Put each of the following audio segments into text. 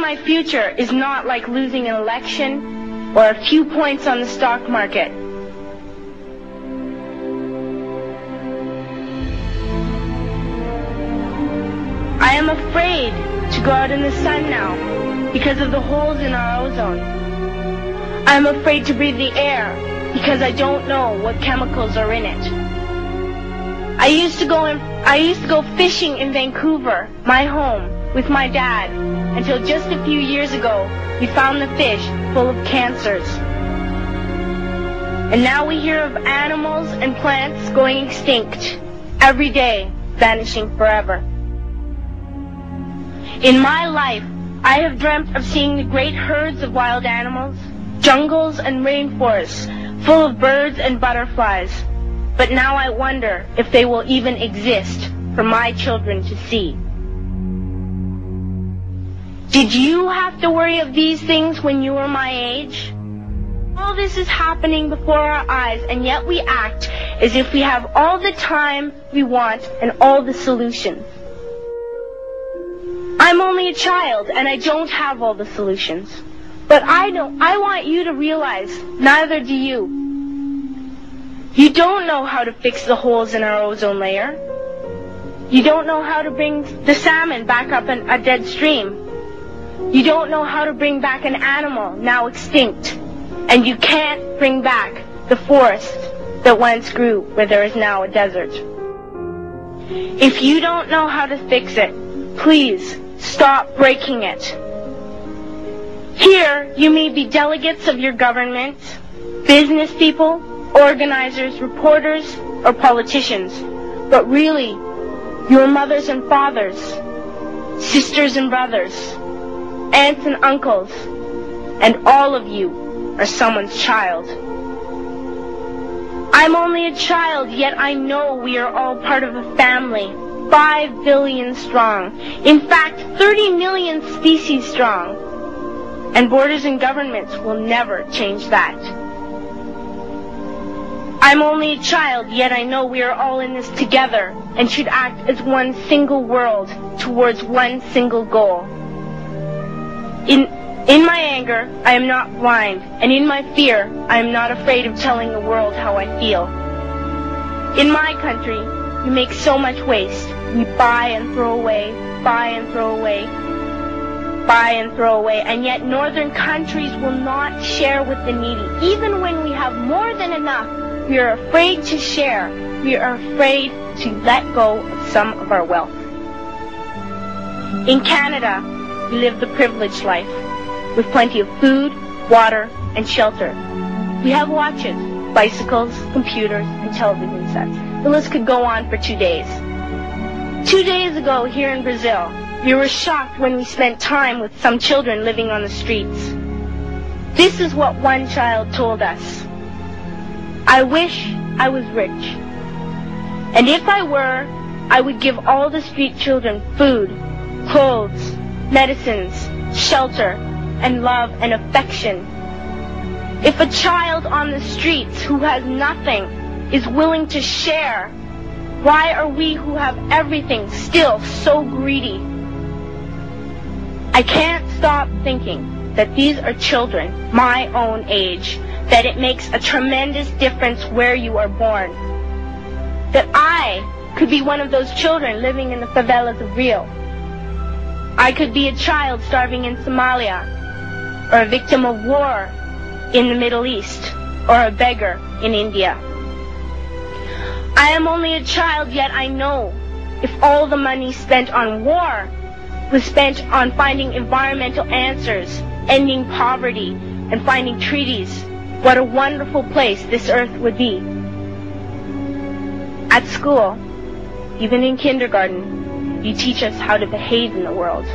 my future is not like losing an election or a few points on the stock market. I am afraid to go out in the sun now because of the holes in our ozone. I am afraid to breathe the air because I don't know what chemicals are in it. I used to go fishing in Vancouver, my home, with my dad, until just a few years ago we found the fish full of cancers. And now we hear of animals and plants going extinct, every day vanishing forever. In my life, I have dreamt of seeing the great herds of wild animals, jungles and rainforests full of birds and butterflies. But now I wonder if they will even exist for my children to see. Did you have to worry of these things when you were my age? All this is happening before our eyes, and yet we act as if we have all the time we want and all the solutions. I'm only a child, and I don't have all the solutions. But I want you to realize, neither do you. You don't know how to fix the holes in our ozone layer. You don't know how to bring the salmon back up in a dead stream. You don't know how to bring back an animal now extinct. And you can't bring back the forest that once grew where there is now a desert. If you don't know how to fix it, please stop breaking it. Here, you may be delegates of your government, business people, organizers, reporters, or politicians, but really, your mothers and fathers, sisters and brothers, aunts and uncles, and all of you are someone's child. I'm only a child, yet I know we are all part of a family, 5 billion strong, in fact 30 million species strong, and borders and governments will never change that. I'm only a child, yet I know we are all in this together and should act as one single world towards one single goal. In my anger, I am not blind, and in my fear, I am not afraid of telling the world how I feel. In my country, we make so much waste. We buy and throw away, buy and throw away, buy and throw away, and yet northern countries will not share with the needy. Even when we have more than enough, we are afraid to share. We are afraid to let go of some of our wealth. In Canada, we live the privileged life, with plenty of food, water, and shelter. We have watches, bicycles, computers, and television sets. The list could go on for 2 days. 2 days ago, here in Brazil, we were shocked when we spent time with some children living on the streets. This is what one child told us. I wish I was rich. And if I were, I would give all the street children food, clothes, medicines, shelter, and love and affection. If a child on the streets who has nothing is willing to share, why are we who have everything still so greedy? I can't stop thinking that these are children my own age, that it makes a tremendous difference where you are born. That I could be one of those children living in the favelas of Rio. I could be a child starving in Somalia, or a victim of war in the Middle East, or a beggar in India. I am only a child, yet I know if all the money spent on war was spent on finding environmental answers, ending poverty, and finding treaties, what a wonderful place this earth would be. At school, even in kindergarten, you teach us how to behave in the world.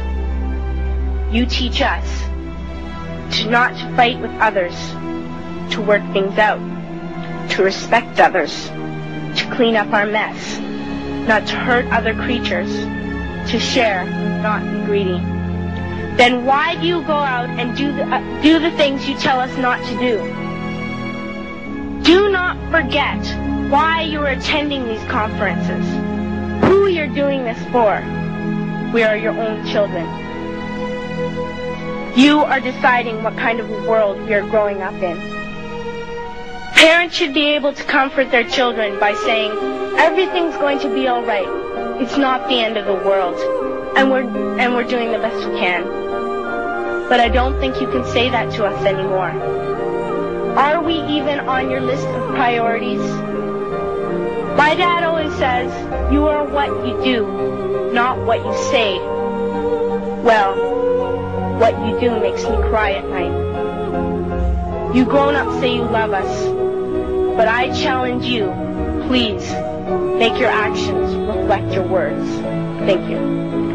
You teach us to not fight with others, to work things out, to respect others, to clean up our mess, not to hurt other creatures, to share, not be greedy. Then why do you go out and do the things you tell us not to do? Do not forget why you are attending these conferences, who you're doing this for. We are your own children. You are deciding what kind of a world we are growing up in. Parents should be able to comfort their children by saying, everything's going to be all right. It's not the end of the world. And we're doing the best we can. But I don't think you can say that to us anymore. Are we even on your list of priorities? My dad always says, you are what you do, not what you say. Well, what you do makes me cry at night. You grown-ups say you love us, but I challenge you, please, make your actions reflect your words. Thank you.